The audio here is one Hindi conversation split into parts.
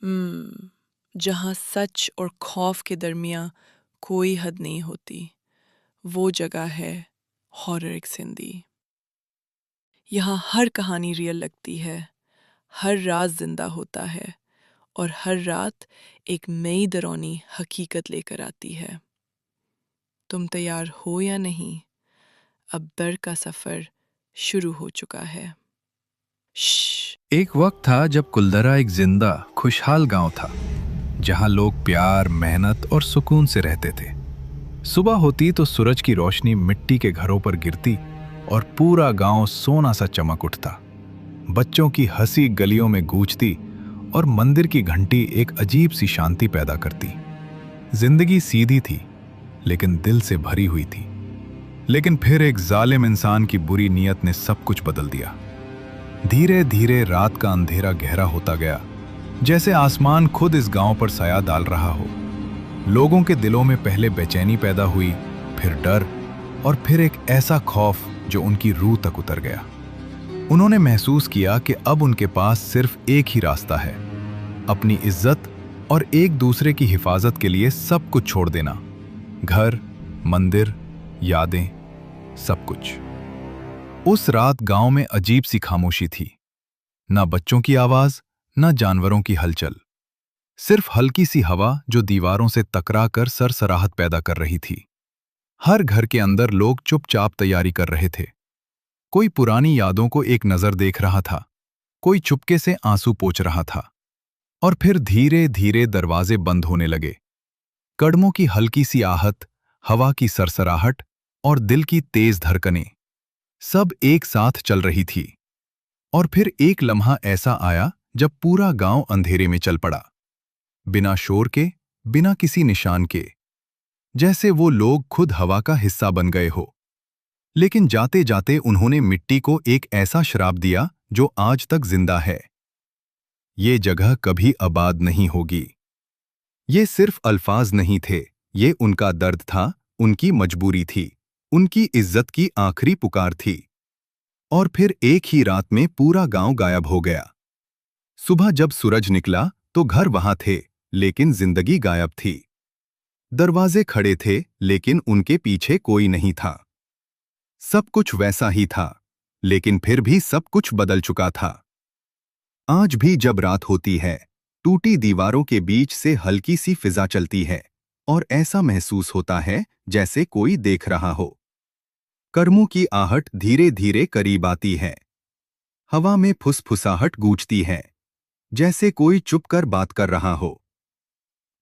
जहाँ सच और खौफ के दरमियाँ कोई हद नहीं होती, वो जगह है हॉरर सिंधी। यहाँ हर कहानी रियल लगती है, हर राज जिंदा होता है और हर रात एक नई डरावनी हकीकत लेकर आती है। तुम तैयार हो या नहीं? अब डर का सफर शुरू हो चुका है। श्श। एक वक्त था जब कुलधरा एक जिंदा खुशहाल गांव था, जहां लोग प्यार, मेहनत और सुकून से रहते थे। सुबह होती तो सूरज की रोशनी मिट्टी के घरों पर गिरती और पूरा गांव सोना सा चमक उठता। बच्चों की हंसी गलियों में गूंजती और मंदिर की घंटी एक अजीब सी शांति पैदा करती। जिंदगी सीधी थी, लेकिन दिल से भरी हुई थी। लेकिन फिर एक जालिम इंसान की बुरी नीयत ने सब कुछ बदल दिया। धीरे धीरे रात का अंधेरा गहरा होता गया, जैसे आसमान खुद इस गांव पर साया डाल रहा हो। लोगों के दिलों में पहले बेचैनी पैदा हुई, फिर डर और फिर एक ऐसा खौफ जो उनकी रूह तक उतर गया। उन्होंने महसूस किया कि अब उनके पास सिर्फ एक ही रास्ता है, अपनी इज्जत और एक दूसरे की हिफाजत के लिए सब कुछ छोड़ देना। घर, मंदिर, यादें, सब कुछ। उस रात गांव में अजीब सी खामोशी थी। ना बच्चों की आवाज, ना जानवरों की हलचल, सिर्फ हल्की सी हवा जो दीवारों से टकरा कर सरसराहट पैदा कर रही थी। हर घर के अंदर लोग चुपचाप तैयारी कर रहे थे। कोई पुरानी यादों को एक नजर देख रहा था, कोई चुपके से आंसू पोंछ रहा था। और फिर धीरे धीरे दरवाजे बंद होने लगे। कदमों की हल्की सी आहट, हवा की सरसराहट और दिल की तेज धड़कनें सब एक साथ चल रही थी। और फिर एक लम्हा ऐसा आया जब पूरा गांव अंधेरे में चल पड़ा, बिना शोर के, बिना किसी निशान के, जैसे वो लोग खुद हवा का हिस्सा बन गए हो। लेकिन जाते जाते उन्होंने मिट्टी को एक ऐसा श्राप दिया जो आज तक जिंदा है। ये जगह कभी आबाद नहीं होगी। ये सिर्फ अल्फाज नहीं थे, ये उनका दर्द था, उनकी मजबूरी थी, उनकी इज्जत की आखिरी पुकार थी। और फिर एक ही रात में पूरा गांव गायब हो गया। सुबह जब सूरज निकला तो घर वहां थे, लेकिन जिंदगी गायब थी। दरवाजे खड़े थे, लेकिन उनके पीछे कोई नहीं था। सब कुछ वैसा ही था, लेकिन फिर भी सब कुछ बदल चुका था। आज भी जब रात होती है, टूटी दीवारों के बीच से हल्की सी फिजा चलती है और ऐसा महसूस होता है जैसे कोई देख रहा हो। कर्मों की आहट धीरे धीरे करीब आती है। हवा में फुसफुसाहट गूंजती है, जैसे कोई चुप कर बात कर रहा हो।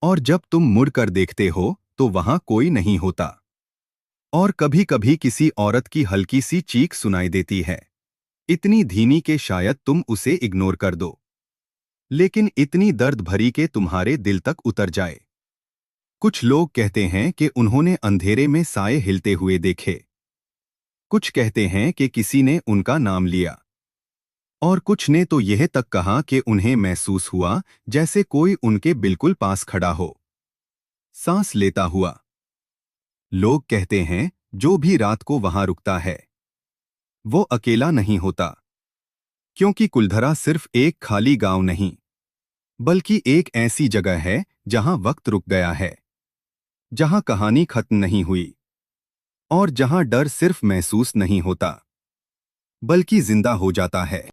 और जब तुम मुड़कर देखते हो तो वहां कोई नहीं होता। और कभी कभी किसी औरत की हल्की सी चीख सुनाई देती है, इतनी धीमी कि शायद तुम उसे इग्नोर कर दो, लेकिन इतनी दर्द भरी कि तुम्हारे दिल तक उतर जाए। कुछ लोग कहते हैं कि उन्होंने अंधेरे में साए हिलते हुए देखे। कुछ कहते हैं कि किसी ने उनका नाम लिया, और कुछ ने तो यह तक कहा कि उन्हें महसूस हुआ जैसे कोई उनके बिल्कुल पास खड़ा हो, सांस लेता हुआ। लोग कहते हैं जो भी रात को वहां रुकता है वो अकेला नहीं होता, क्योंकि कुलधरा सिर्फ एक खाली गांव नहीं, बल्कि एक ऐसी जगह है जहां वक्त रुक गया है, जहां कहानी खत्म नहीं हुई और जहां डर सिर्फ महसूस नहीं होता बल्कि जिंदा हो जाता है।